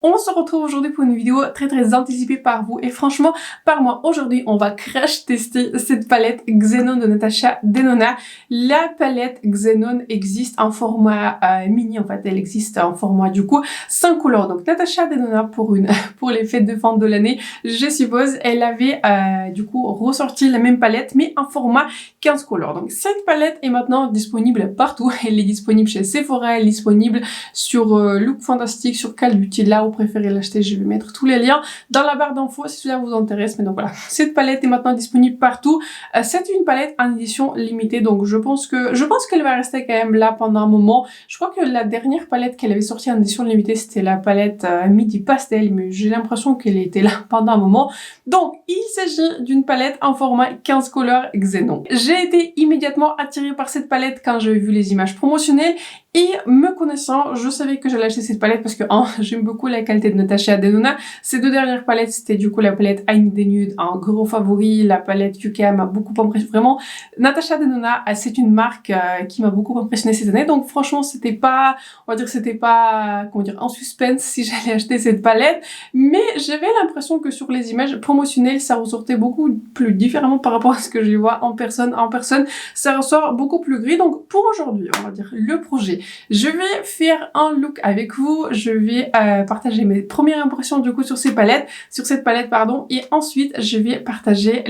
On se retrouve aujourd'hui pour une vidéo très anticipée par vous et franchement par moi. Aujourd'hui on va crash tester cette palette Xenon de Natasha Denona. La palette Xenon existe en format mini, en fait elle existe en format du coup 5 couleurs. Donc Natasha Denona pour les fêtes de fin de l'année, je suppose, elle avait du coup ressorti la même palette mais en format 15 couleurs. Donc cette palette est maintenant disponible partout. Elle est disponible chez Sephora, elle est disponible sur Look Fantastic, sur Call Beauty, là où vous préférez l'acheter, je vais mettre tous les liens dans la barre d'infos si cela vous intéresse. Mais donc voilà, cette palette est maintenant disponible partout. C'est une palette en édition limitée, donc je pense qu'elle va rester quand même là pendant un moment. Je crois que la dernière palette qu'elle avait sortie en édition limitée, c'était la palette Midi Pastel, mais j'ai l'impression qu'elle était là pendant un moment. Donc il s'agit d'une palette en format 15 couleurs Xenon. J'ai été immédiatement attirée par cette palette quand j'ai vu les images promotionnelles. Et me connaissant, je savais que j'allais acheter cette palette parce que j'aime beaucoup la qualité de Natasha Denona. Ces deux dernières palettes, c'était du coup la palette I Need the Nude, un gros favori. La palette Yuka m'a beaucoup impressionné. Vraiment, Natasha Denona, c'est une marque qui m'a beaucoup impressionné cette année. Donc franchement, c'était pas, on va dire, c'était pas, comment dire, en suspense si j'allais acheter cette palette. Mais j'avais l'impression que sur les images promotionnelles, ça ressortait beaucoup plus différemment par rapport à ce que je vois en personne. En personne, ça ressort beaucoup plus gris. Donc pour aujourd'hui, on va dire, le projet. Je vais faire un look avec vous, je vais partager mes premières impressions du coup sur cette palette, pardon, et ensuite je vais partager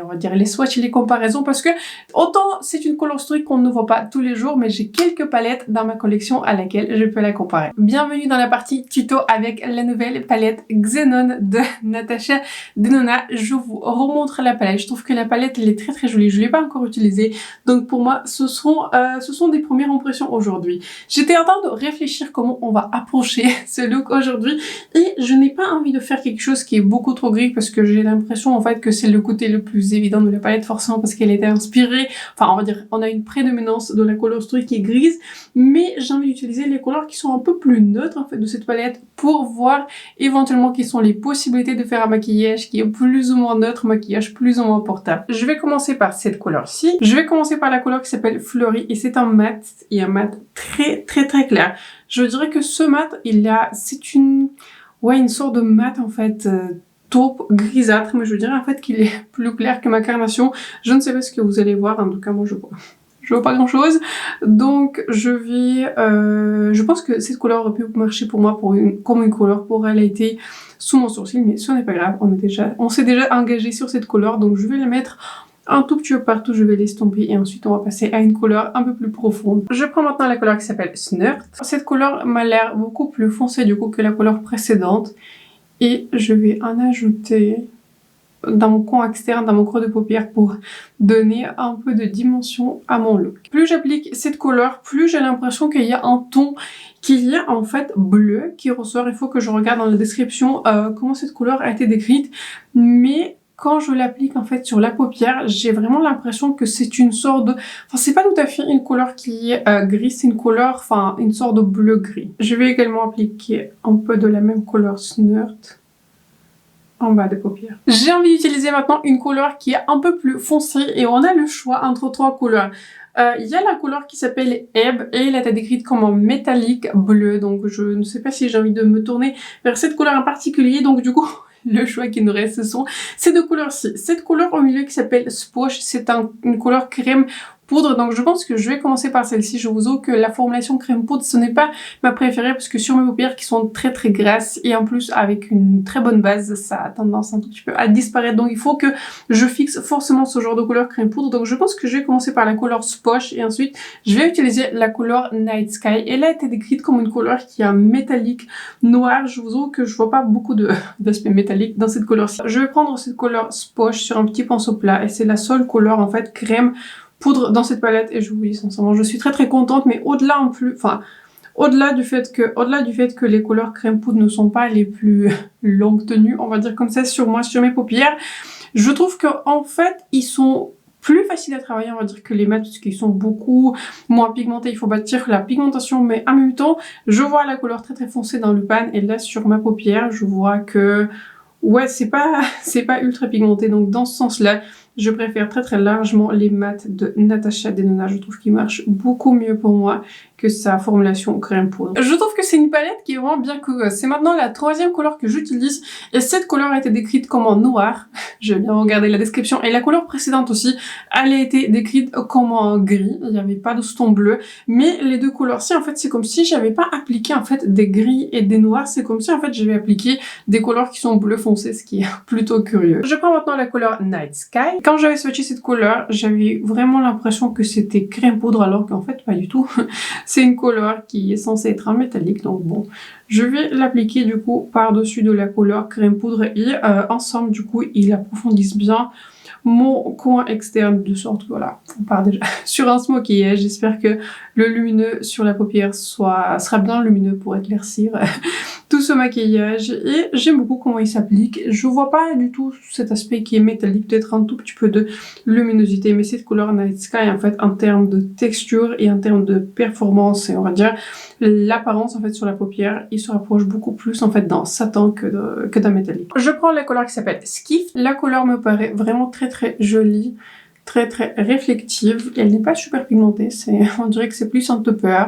on va dire les swatchs et les comparaisons parce que autant c'est une colorstory qu'on ne voit pas tous les jours, mais j'ai quelques palettes dans ma collection à laquelle je peux la comparer. Bienvenue dans la partie tuto avec la nouvelle palette Xenon de Natasha Denona. Je vous remontre la palette, je trouve que la palette elle est très jolie, je l'ai pas encore utilisée, donc pour moi ce sont des premières impressions aujourd'hui. J'étais en train de réfléchir comment on va approcher ce look aujourd'hui et je n'ai pas envie de faire quelque chose qui est beaucoup trop gris parce que j'ai l'impression en fait que c'est le côté le plus évident de la palette forcément parce qu'elle était inspirée, enfin on va dire on a une prédominance de la colorstory qui est grise, mais j'ai envie d'utiliser les couleurs qui sont un peu plus neutres en fait de cette palette pour voir éventuellement quelles sont les possibilités de faire un maquillage qui est plus ou moins neutre, maquillage plus ou moins portable. Je vais commencer par cette couleur-ci. Je vais commencer par la couleur qui s'appelle Fleury et c'est un mat et un mat très clair. Je dirais que ce mat, c'est une sorte de mat en fait taupe grisâtre, mais je dirais en fait qu'il est plus clair que ma carnation. Je ne sais pas ce que vous allez voir, en tout cas moi je vois pas grand chose, donc je pense que cette couleur aurait pu marcher pour moi comme une couleur pour elle a été sous mon sourcil, mais ce n'est pas grave, on s'est déjà engagé sur cette couleur, donc je vais la mettre un tout petit peu partout, je vais l'estomper et ensuite on va passer à une couleur un peu plus profonde. Je prends maintenant la couleur qui s'appelle Snurt. Cette couleur m'a l'air beaucoup plus foncée du coup que la couleur précédente et je vais en ajouter dans mon coin externe, dans mon creux de paupière pour donner un peu de dimension à mon look. Plus j'applique cette couleur, plus j'ai l'impression qu'il y a un ton qui est en fait bleu qui ressort. Il faut que je regarde dans la description comment cette couleur a été décrite, mais quand je l'applique en fait sur la paupière, j'ai vraiment l'impression que c'est une sorte de... Enfin, c'est pas tout à fait une couleur qui est gris, c'est une couleur, enfin, une sorte de bleu-gris. Je vais également appliquer un peu de la même couleur Snurt en bas des paupières. J'ai envie d'utiliser maintenant une couleur qui est un peu plus foncée et on a le choix entre trois couleurs. Il y a la couleur qui s'appelle Ebb et elle a été décrite comme un métallique bleu, donc je ne sais pas si j'ai envie de me tourner vers cette couleur en particulier, donc du coup... Le choix qui nous reste, ce sont ces deux couleurs-ci. Cette couleur au milieu qui s'appelle Sposh, c'est une couleur crème poudre, donc je pense que je vais commencer par celle-ci. Je vous avoue que la formulation crème poudre, ce n'est pas ma préférée parce que sur mes paupières qui sont très grasses et en plus avec une très bonne base, ça a tendance un tout petit peu à disparaître. Donc il faut que je fixe forcément ce genre de couleur crème poudre. Donc je pense que je vais commencer par la couleur Sposh et ensuite je vais utiliser la couleur Night Sky. Elle a été décrite comme une couleur qui est un métallique noir. Je vous avoue que je vois pas beaucoup d'aspect métallique dans cette couleur-ci. Je vais prendre cette couleur Sposh sur un petit pinceau plat et c'est la seule couleur en fait crème poudre dans cette palette et je vous dis sincèrement je suis très contente, mais au-delà du fait que les couleurs crème poudre ne sont pas les plus longues tenues, on va dire comme ça, sur moi, sur mes paupières, je trouve que en fait ils sont plus faciles à travailler, on va dire, que les mats, puisqu'ils sont beaucoup moins pigmentés. Il faut bâtir la pigmentation, mais en même temps je vois la couleur très foncée dans le pan et là sur ma paupière je vois que ouais, c'est pas ultra pigmenté, donc dans ce sens-là, je préfère très largement les mats de Natasha Denona. Je trouve qu'ils marchent beaucoup mieux pour moi que sa formulation crème poudre. Je trouve que c'est une palette qui est vraiment bien curieuse. C'est maintenant la 3e couleur que j'utilise et cette couleur a été décrite comme en noir. Je vais bien regarder la description. Et la couleur précédente aussi, elle a été décrite comme en gris. Il n'y avait pas de ton bleu. Mais les deux couleurs-ci, en fait, c'est comme si j'avais pas appliqué en fait des gris et des noirs. C'est comme si en fait j'avais appliqué des couleurs qui sont bleu foncé, ce qui est plutôt curieux. Je prends maintenant la couleur Night Sky. Quand j'avais swatché cette couleur, j'avais vraiment l'impression que c'était crème poudre alors qu'en fait pas du tout. C'est une couleur qui est censée être en métallique, donc bon. Je vais l'appliquer du coup par-dessus de la couleur crème poudre et ensemble du coup ils approfondissent bien mon coin externe de sorte, voilà, on part déjà sur un smokey. J'espère que le lumineux sur la paupière sera bien lumineux pour éclaircir tout ce maquillage et j'aime beaucoup comment il s'applique. Je vois pas du tout cet aspect qui est métallique, peut-être un tout petit peu de luminosité, mais cette couleur Night Sky en fait en termes de texture et en termes de performance et on va dire l'apparence en fait sur la paupière, il se rapproche beaucoup plus en fait d'un satin que d'un métallique. Je prends la couleur qui s'appelle Skiff. La couleur me paraît vraiment très jolie, très réflective. Elle n'est pas super pigmentée, on dirait que c'est plus un topper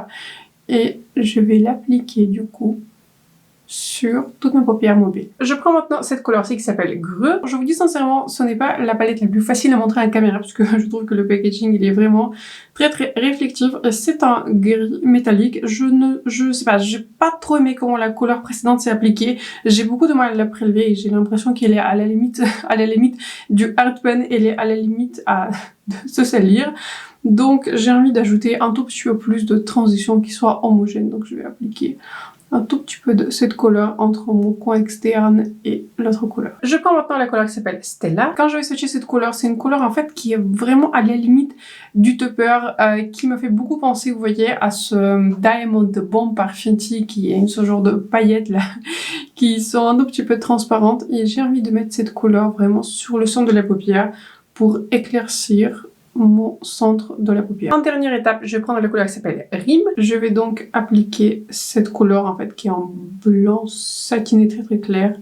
et je vais l'appliquer du coup sur toute ma paupière mobile. Je prends maintenant cette couleur-ci qui s'appelle Greux. Je vous dis sincèrement, ce n'est pas la palette la plus facile à montrer à la caméra parce que je trouve que le packaging il est vraiment très réflectif. C'est un gris métallique. Je sais pas, j'ai pas trop aimé comment la couleur précédente s'est appliquée. J'ai beaucoup de mal à la prélever et j'ai l'impression qu'elle est à la limite du hard pen. Elle est à la limite de se salir. Donc j'ai envie d'ajouter un tout petit peu plus de transition qui soit homogène. Donc je vais appliquer un tout petit peu de cette couleur entre mon coin externe et l'autre couleur. Je prends maintenant la couleur qui s'appelle Stella. Quand je vais swatcher cette couleur, c'est une couleur en fait qui est vraiment à la limite du topper, qui m'a fait beaucoup penser, vous voyez, à ce Diamond Bomb par Fenty qui est ce genre de paillettes là, qui sont un tout petit peu transparentes et j'ai envie de mettre cette couleur vraiment sur le centre de la paupière pour éclaircir mon centre de la paupière. En dernière étape, je vais prendre la couleur qui s'appelle Rim. Je vais donc appliquer cette couleur en fait qui est en blanc satiné très clair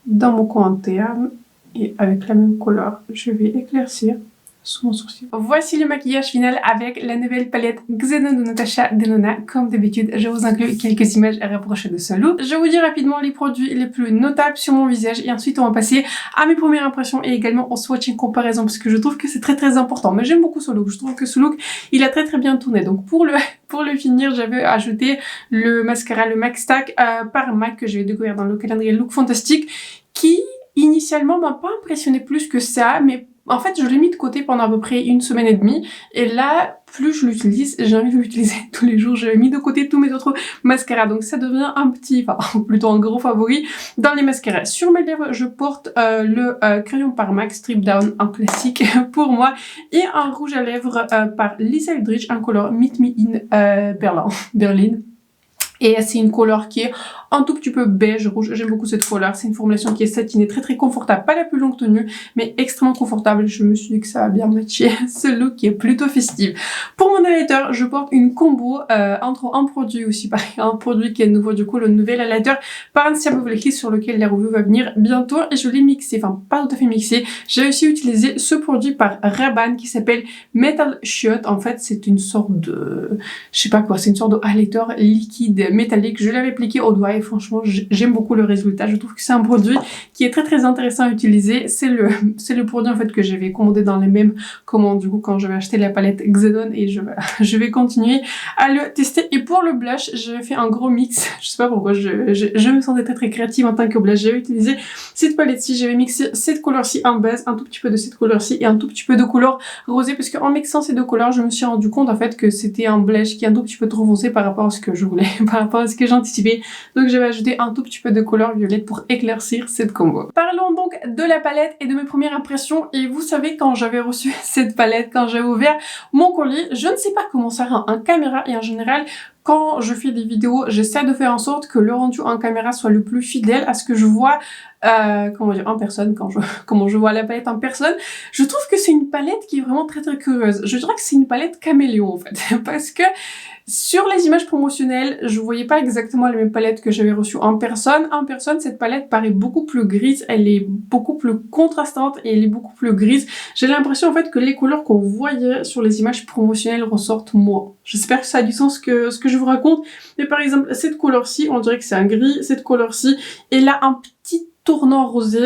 dans mon coin interne et avec la même couleur, je vais éclaircir sous mon sourcil. Voici le maquillage final avec la nouvelle palette Xenon de Natasha Denona. Comme d'habitude, je vous inclus quelques images rapprochées de ce look. Je vous dis rapidement les produits les plus notables sur mon visage et ensuite on va passer à mes premières impressions et également au swatching comparaison parce que je trouve que c'est très important. Mais j'aime beaucoup ce look. Je trouve que ce look, il a très bien tourné. Donc pour le finir, j'avais ajouté le mascara, le MAC Stack par MAC que je vais découvrir dans le calendrier Look Fantastique qui initialement m'a pas impressionné plus que ça, mais en fait, je l'ai mis de côté pendant à peu près 1 semaine et demie. Et là, plus je l'utilise, j'ai envie de l'utiliser tous les jours. J'ai mis de côté tous mes autres mascaras. Donc ça devient plutôt un gros favori dans les mascaras. Sur mes lèvres, je porte le crayon par MAC Strip Down, un classique pour moi. Et un rouge à lèvres par Lisa Eldridge, un couleur Meet Me in Berlin. Et c'est une couleur qui est un tout petit peu beige rouge. J'aime beaucoup cette couleur. C'est une formulation qui est satinée, très confortable. Pas la plus longue tenue, mais extrêmement confortable. Je me suis dit que ça a bien matché ce look qui est plutôt festif. Pour mon highlighter, je porte une combo entre un produit aussi, pareil, un produit qui est nouveau du coup, le nouvel highlighter par Anastasia Beverly Hills sur lequel la review va venir bientôt. Et je l'ai mixé, enfin pas tout à fait mixé. J'ai réussi à utiliser ce produit par Rabanne qui s'appelle Metal Shot. En fait, c'est une sorte de, je sais pas quoi, c'est une sorte de highlighter liquide métallique. Je l'avais appliqué au doigt et franchement j'aime beaucoup le résultat. Je trouve que c'est un produit qui est très intéressant à utiliser. C'est le produit en fait que j'avais commandé dans les mêmes commandes du coup quand j'avais acheté la palette Xenon et je vais continuer à le tester. Et pour le blush, j'avais fait un gros mix. Je sais pas pourquoi, je me sentais très créative en tant que blush. J'avais utilisé cette palette-ci, j'avais mixé cette couleur-ci en base, un tout petit peu de cette couleur-ci et un tout petit peu de couleur rosée parce qu'en mixant ces deux couleurs, je me suis rendu compte en fait que c'était un blush qui est un tout petit peu trop foncé par rapport à ce que je voulais, par rapport à ce que j'anticipais. Donc j'avais ajouté un tout petit peu de couleur violette pour éclaircir cette combo. Parlons donc de la palette et de mes premières impressions. Et vous savez, quand j'avais reçu cette palette, quand j'avais ouvert mon colis, je ne sais pas comment ça rend en caméra et en général, quand je fais des vidéos, j'essaie de faire en sorte que le rendu en caméra soit le plus fidèle à ce que je vois comment dire, en personne, comment je vois la palette en personne. Je trouve que c'est une palette qui est vraiment très curieuse. Je dirais que c'est une palette caméléon en fait, parce que Sur les images promotionnelles, je voyais pas exactement la même palette que j'avais reçue en personne. En personne, cette palette paraît beaucoup plus grise, elle est beaucoup plus contrastante et elle est beaucoup plus grise. J'ai l'impression en fait que les couleurs qu'on voyait sur les images promotionnelles ressortent moins. J'espère que ça a du sens ce que je vous raconte. Mais par exemple, cette couleur-ci, on dirait que c'est un gris. Cette couleur-ci, elle a un petit tournant rosé,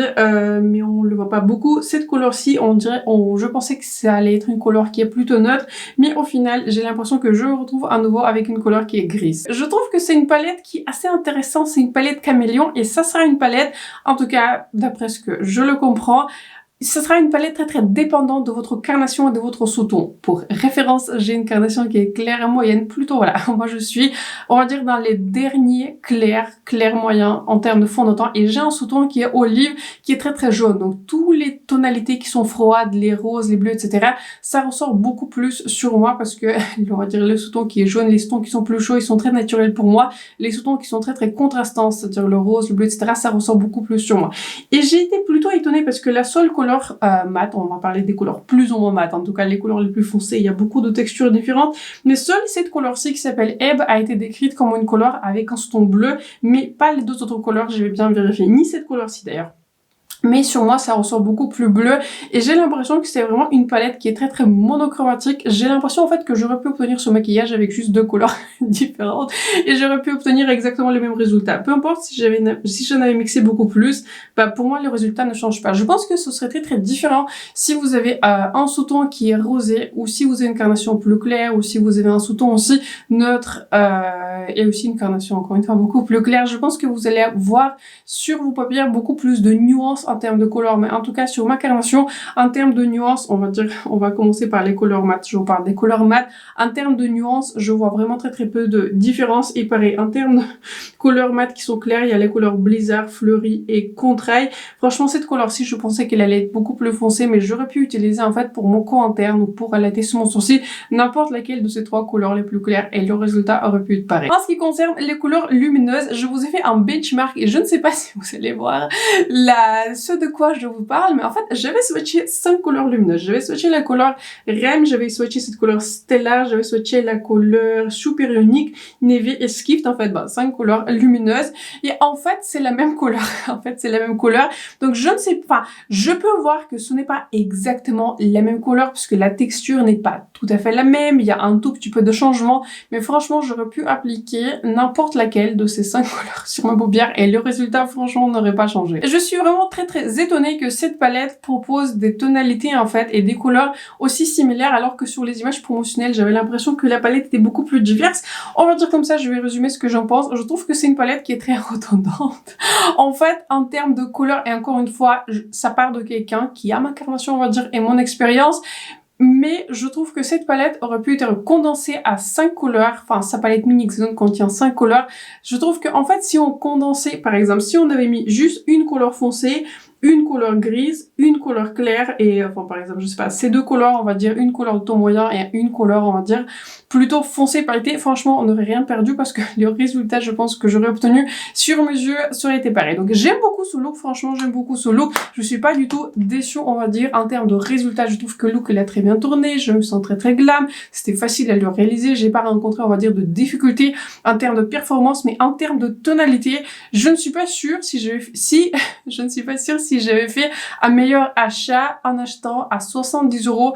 mais on le voit pas beaucoup. Cette couleur-ci, je pensais que ça allait être une couleur qui est plutôt neutre, mais au final, j'ai l'impression que je me retrouve à nouveau avec une couleur qui est grise. Je trouve que c'est une palette qui est assez intéressante, c'est une palette caméléon, et ça sera une palette, en tout cas, d'après ce que je le comprends, ce sera une palette très dépendante de votre carnation et de votre sous-ton. Pour référence, j'ai une carnation qui est claire et moyenne, plutôt voilà. Moi je suis, on va dire, dans les derniers clairs moyens en termes de fond de teint. Et j'ai un sous-ton qui est olive, qui est très jaune. Donc tous les tonalités qui sont froides, les roses, les bleus, etc. ça ressort beaucoup plus sur moi parce que, on va dire, le sous-ton qui est jaune, les sous-tons qui sont plus chauds, ils sont très naturels pour moi. Les sous-tons qui sont très contrastants, c'est-à-dire le rose, le bleu, etc. ça ressort beaucoup plus sur moi. Et j'ai été plutôt étonnée parce que la seule couleur mat, on va parler des couleurs plus ou moins mat, en tout cas les couleurs les plus foncées, il y a beaucoup de textures différentes, mais seule cette couleur-ci qui s'appelle Ebb a été décrite comme une couleur avec un sous-ton bleu, mais pas les deux autres couleurs, je vais bien vérifier, ni cette couleur-ci d'ailleurs. Mais sur moi, ça ressort beaucoup plus bleu et j'ai l'impression que c'est vraiment une palette qui est très monochromatique. J'ai l'impression en fait que j'aurais pu obtenir ce maquillage avec juste deux couleurs différentes et j'aurais pu obtenir exactement les mêmes résultats. Peu importe si j'en avais mixé beaucoup plus, bah pour moi les résultats ne changent pas. Je pense que ce serait très différent si vous avez un sous-ton qui est rosé ou si vous avez une carnation plus claire ou si vous avez un sous-ton aussi neutre et aussi une carnation encore une fois beaucoup plus claire. Je pense que vous allez voir sur vos paupières beaucoup plus de nuances en termes de couleurs, mais en tout cas sur ma carnation, en termes de nuances, on va commencer par les couleurs mat. Je vous parle des couleurs mat. En termes de nuances, je vois vraiment très peu de différence. Et pareil, en termes de couleurs mat qui sont claires, il y a les couleurs blizzard, fleurie et contrail. Franchement, cette couleur-ci, je pensais qu'elle allait être beaucoup plus foncée, mais j'aurais pu utiliser en fait pour mon coin interne ou pour allaiter sur mon sourcil n'importe laquelle de ces trois couleurs les plus claires et le résultat aurait pu être pareil. En ce qui concerne les couleurs lumineuses, je vous ai fait un benchmark et je ne sais pas si vous allez voir ce de quoi je vous parle, mais en fait, j'avais swatché 5 couleurs lumineuses. J'avais swatché la couleur REM, j'avais swatché cette couleur Stellar, j'avais swatché la couleur Super Unique, Navy et Skift, en fait, 5 couleurs lumineuses. Et en fait, c'est la même couleur. En fait, c'est la même couleur. Donc, je ne sais pas, je peux voir que ce n'est pas exactement la même couleur, puisque la texture n'est pas tout à fait la même, il y a un tout petit peu de changement, mais franchement, j'aurais pu appliquer n'importe laquelle de ces 5 couleurs sur ma paupière et le résultat, franchement, n'aurait pas changé. Je suis vraiment très étonnée que cette palette propose des tonalités en fait et des couleurs aussi similaires alors que sur les images promotionnelles j'avais l'impression que la palette était beaucoup plus diverse. On va dire comme ça, je vais résumer ce que j'en pense. Je trouve que c'est une palette qui est très redondante. En fait, en termes de couleurs, et encore une fois, ça part de quelqu'un qui a ma carnation, on va dire, et mon expérience. Mais je trouve que cette palette aurait pu être condensée à 5 couleurs, enfin sa palette mini Xenon contient 5 couleurs. Je trouve que en fait si on condensait, par exemple, si on avait mis juste une couleur foncée, une couleur grise, une couleur claire et enfin par exemple je sais pas, ces deux couleurs on va dire une couleur de ton moyen et une couleur on va dire plutôt foncé pailleté, franchement on n'aurait rien perdu parce que le résultat je pense que j'aurais obtenu sur mes yeux serait été pareil. Donc j'aime beaucoup ce look, franchement j'aime beaucoup ce look, je suis pas du tout déçue on va dire en termes de résultat. Je trouve que le look il a très bien tourné, je me sens très glam, c'était facile à le réaliser, j'ai pas rencontré on va dire de difficultés en termes de performance, mais en termes de tonalité je ne suis pas sûre si je ne suis pas sûre si j'avais fait un meilleur achat en achetant à 70 €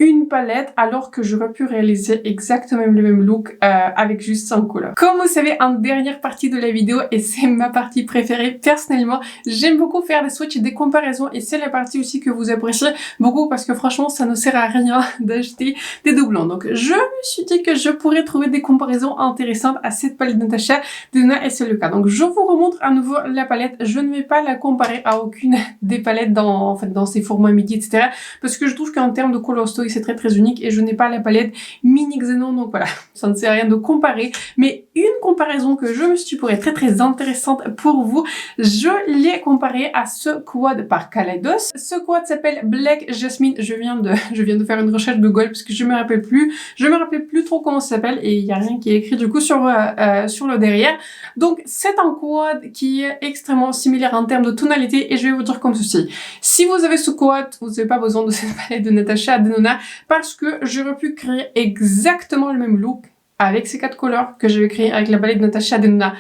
une palette alors que j'aurais pu réaliser exactement le même look avec juste 5 couleurs. Comme vous savez, en dernière partie de la vidéo, et c'est ma partie préférée personnellement, j'aime beaucoup faire des swatchs et des comparaisons et c'est la partie aussi que vous appréciez beaucoup parce que franchement ça ne sert à rien d'acheter des doublons. Donc je me suis dit que je pourrais trouver des comparaisons intéressantes à cette palette Natasha Denona et c'est le cas. Donc je vous remontre à nouveau la palette, je ne vais pas la comparer à aucune des palettes dans ces formats midi etc. parce que je trouve qu'en termes de color story c'est très unique et je n'ai pas la palette mini Xenon donc voilà, ça ne sert à rien de comparer, mais une comparaison que je me suis dit pourrait être très intéressante pour vous, je l'ai comparée à ce quad par Kaleidos. Ce quad s'appelle Black Jasmine, je viens de faire une recherche Google parce que je me rappelle plus trop comment ça s'appelle et il n'y a rien qui est écrit du coup sur le derrière. Donc c'est un quad qui est extrêmement similaire en termes de tonalité et je vais vous dire comme ceci. Si vous avez ce quad, vous n'avez pas besoin de cette palette de Natasha Denona parce que j'aurais pu créer exactement le même look avec ces 4 couleurs que je vais créer avec la palette de Natasha Denona.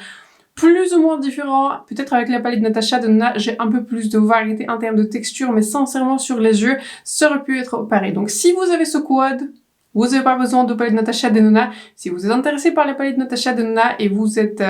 Plus ou moins différent, peut-être avec la palette de Natasha Denona, j'ai un peu plus de variété en termes de texture, mais sincèrement sur les yeux, ça aurait pu être pareil. Donc si vous avez ce quad, vous n'avez pas besoin de palette de Natasha Denona. Si vous êtes intéressé par les palettes de Natasha Denona et vous êtes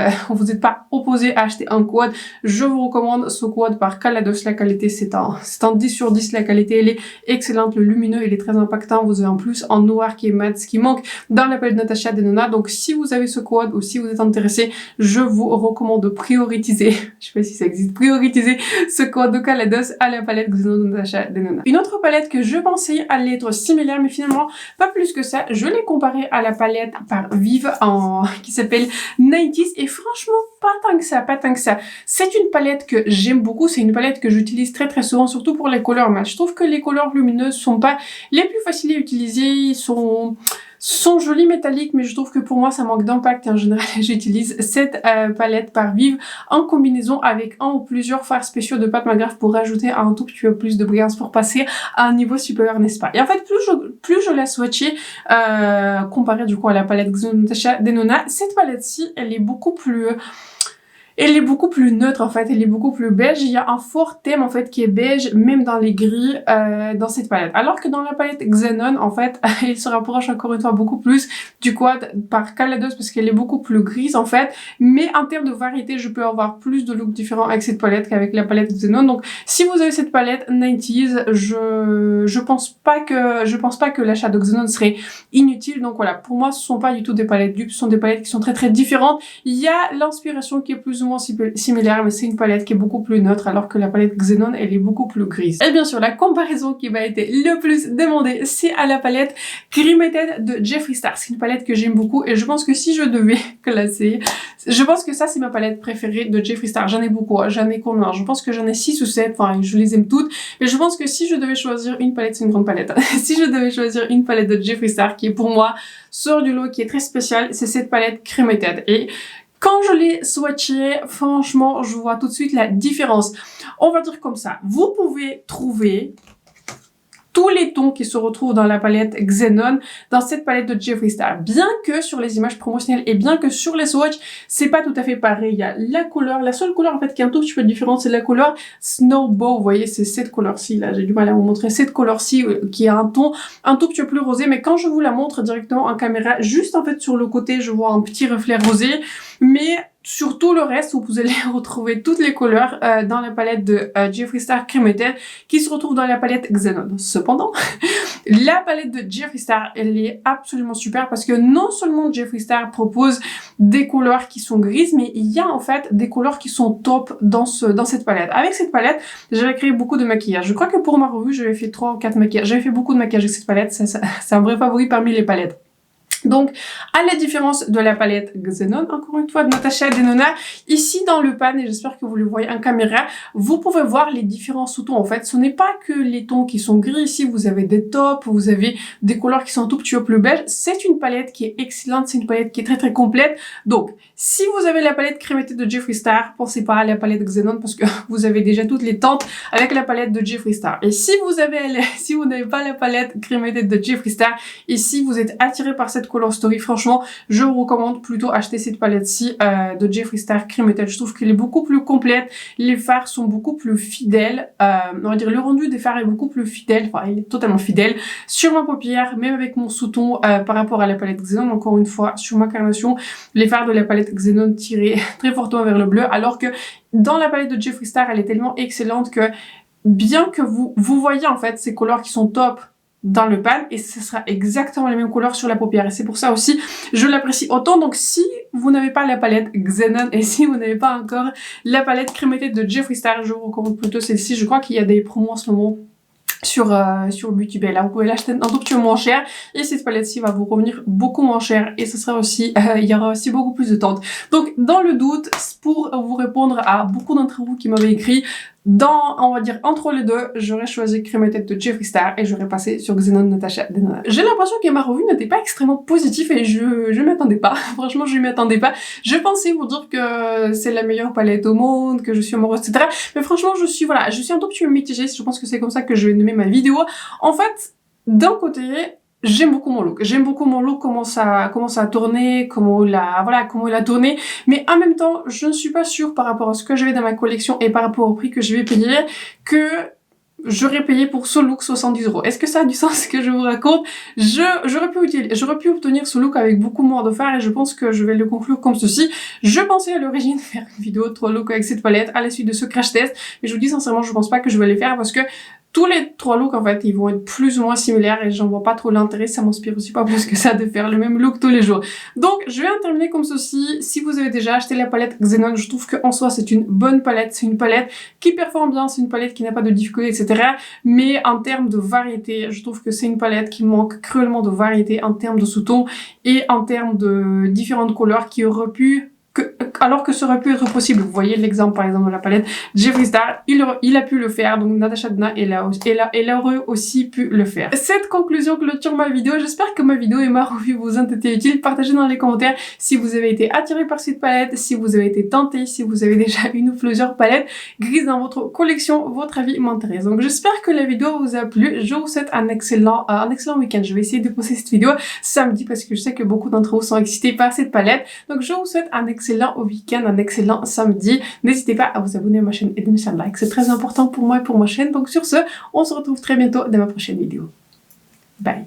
pas opposé à acheter un quad, je vous recommande ce quad par Kallados. La qualité, c'est un 10 sur 10. La qualité, elle est excellente. Le lumineux, il est très impactant. Vous avez en plus un noir qui est mat, ce qui manque dans la palette de Natasha Denona. Donc, si vous avez ce quad ou si vous êtes intéressé, je vous recommande de prioriser, je sais pas si ça existe, prioriser ce quad de Kallados à la palette Xenon de Natasha Denona. Une autre palette que je pensais allait être similaire, mais finalement, pas plus que ça, je l'ai comparé à la palette par Vive qui s'appelle 90s et franchement pas tant que ça. C'est une palette que j'aime beaucoup, c'est une palette que j'utilise très souvent, surtout pour les couleurs mat. Je trouve que les couleurs lumineuses sont pas les plus faciles à utiliser, sont jolies métalliques, mais je trouve que pour moi ça manque d'impact et en général j'utilise cette palette par Vive en combinaison avec un ou plusieurs fards spéciaux de Pat McGrath pour rajouter un tout petit peu plus de brillance pour passer à un niveau supérieur, n'est-ce pas? Et en fait plus je la swatchais comparée du coup à la palette Xenon de Natasha Denona, cette palette-ci elle est beaucoup plus neutre en fait, elle est beaucoup plus beige. Il y a un fort thème en fait qui est beige, même dans les gris dans cette palette. Alors que dans la palette Xenon, en fait, elle se rapproche encore une fois beaucoup plus du quad par Kallados parce qu'elle est beaucoup plus grise en fait. Mais en termes de variété, je peux avoir plus de looks différents avec cette palette qu'avec la palette Xenon. Donc si vous avez cette palette 90s, je pense pas que l'achat de Xenon serait inutile. Donc voilà, pour moi ce sont pas du tout des palettes dupes, ce sont des palettes qui sont très différentes. Il y a l'inspiration qui est plus ou moins similaire, mais c'est une palette qui est beaucoup plus neutre, alors que la palette Xenon, elle est beaucoup plus grise. Et bien sûr, la comparaison qui m'a été le plus demandée, c'est à la palette Cremated de Jeffree Star. C'est une palette que j'aime beaucoup, et je pense que si je devais classer, je pense que ça, c'est ma palette préférée de Jeffree Star. J'en ai beaucoup, j'en ai combien? Je pense que j'en ai 6 ou 7, enfin, je les aime toutes, mais je pense que si je devais choisir une palette, c'est une grande palette. Si je devais choisir une palette de Jeffree Star, qui est pour moi, sort du lot, qui est très spéciale, c'est cette palette Cremated. Et quand je l'ai swatché, franchement, je vois tout de suite la différence. On va dire comme ça, vous pouvez trouver tous les tons qui se retrouvent dans la palette Xenon dans cette palette de Jeffree Star. Bien que sur les images promotionnelles et bien que sur les swatchs, c'est pas tout à fait pareil. Il y a la couleur, la seule couleur en fait qui est un tout petit peu différente, c'est la couleur Snowbow. Vous voyez, c'est cette couleur-ci, là, j'ai du mal à vous montrer cette couleur-ci qui a un ton un tout petit peu plus rosé, mais quand je vous la montre directement en caméra, juste en fait sur le côté, je vois un petit reflet rosé, mais sur tout le reste, vous allez retrouver toutes les couleurs dans la palette de Jeffree Star Cremated qui se retrouve dans la palette Xenon. Cependant, la palette de Jeffree Star, elle est absolument super parce que non seulement Jeffree Star propose des couleurs qui sont grises, mais il y a en fait des couleurs qui sont top dans cette palette. Avec cette palette, j'avais créé beaucoup de maquillage. Je crois que pour ma revue, j'avais fait 3 ou 4 maquillages. J'avais fait beaucoup de maquillage avec cette palette, c'est un vrai favori parmi les palettes. Donc, à la différence de la palette Xenon, encore une fois, de Natasha Denona, ici dans le pan, et j'espère que vous le voyez en caméra, vous pouvez voir les différents sous-tons. En fait, ce n'est pas que les tons qui sont gris. Ici, vous avez des taupes, vous avez des couleurs qui sont un tout petit peu plus beige. C'est une palette qui est excellente, c'est une palette qui est très complète. Donc, si vous avez la palette Cremated de Jeffree Star, pensez pas à la palette Xenon parce que vous avez déjà toutes les teintes avec la palette de Jeffree Star. Et si vous n'avez pas la palette Cremated de Jeffree Star, et si vous êtes attiré par cette Color Story, franchement, je vous recommande plutôt acheter cette palette-ci de Jeffree Star Cremated. Je trouve qu'elle est beaucoup plus complète, les fards sont beaucoup plus fidèles, on va dire le rendu des fards est beaucoup plus fidèle, enfin il est totalement fidèle sur ma paupière, même avec mon sous-ton par rapport à la palette Xenon. Encore une fois, sur ma carnation, les fards de la palette Xenon tiraient très fortement vers le bleu, alors que dans la palette de Jeffree Star, elle est tellement excellente que bien que vous voyez en fait ces couleurs qui sont top dans le pan, et ce sera exactement les mêmes couleurs sur la paupière, et c'est pour ça aussi je l'apprécie autant. Donc si vous n'avez pas la palette Xenon et si vous n'avez pas encore la palette Cremated de Jeffree Star, je vous recommande plutôt celle-ci. Je crois qu'il y a des promos en ce moment sur Beauty Bay. Là, vous pouvez l'acheter un tout petit peu moins cher et cette palette-ci va vous revenir beaucoup moins cher, et ce sera aussi, il y aura aussi beaucoup plus de teintes. Donc, dans le doute, pour vous répondre à beaucoup d'entre vous qui m'avaient écrit, on va dire, entre les deux, j'aurais choisi Cremated de Jeffree Star et j'aurais passé sur Xenon Natasha Denona. J'ai l'impression que ma revue n'était pas extrêmement positive et je m'attendais pas. Franchement, je m'attendais pas. Je pensais vous dire que c'est la meilleure palette au monde, que je suis amoureuse, etc. Mais franchement, je suis un tout petit peu mitigée. Je pense que c'est comme ça que je vais nommer ma vidéo. En fait, d'un côté, j'aime beaucoup mon look. J'aime beaucoup mon look, comment ça a tourné, comment il a tourné. Mais en même temps, je ne suis pas sûre par rapport à ce que j'avais dans ma collection et par rapport au prix que je vais payer que j'aurais payé pour ce look 70 €. Est-ce que ça a du sens ce que je vous raconte? J'aurais pu obtenir ce look avec beaucoup moins de fard et je pense que je vais le conclure comme ceci. Je pensais à l'origine faire une vidéo 3 looks avec cette palette à la suite de ce crash test, mais je vous dis sincèrement, je pense pas que je vais les faire parce que tous les 3 looks, en fait, ils vont être plus ou moins similaires et j'en vois pas trop l'intérêt. Ça m'inspire aussi pas plus que ça de faire le même look tous les jours. Donc, je vais en terminer comme ceci. Si vous avez déjà acheté la palette Xenon, je trouve qu'en soi, c'est une bonne palette. C'est une palette qui performe bien. C'est une palette qui n'a pas de difficultés, etc. Mais en termes de variété, je trouve que c'est une palette qui manque cruellement de variété en termes de sous-tons et en termes de différentes couleurs qui auraient pu alors que ça aurait pu être possible. Vous voyez l'exemple par exemple de la palette Jeffree Star, il a pu le faire, donc Natasha Denona elle aurait aussi pu le faire. Cette conclusion clôture ma vidéo. J'espère que ma vidéo et ma review vous ont été utiles. Partagez dans les commentaires si vous avez été attiré par cette palette, si vous avez été tenté, si vous avez déjà une ou plusieurs palettes grises dans votre collection. Votre avis m'intéresse. Donc j'espère que la vidéo vous a plu. Je vous souhaite un excellent week-end. Je vais essayer de poster cette vidéo samedi parce que je sais que beaucoup d'entre vous sont excités par cette palette. Donc je vous souhaite un excellent week-end, un excellent samedi. N'hésitez pas à vous abonner à ma chaîne et de me faire un like. C'est très important pour moi et pour ma chaîne. Donc sur ce, on se retrouve très bientôt dans ma prochaine vidéo. Bye!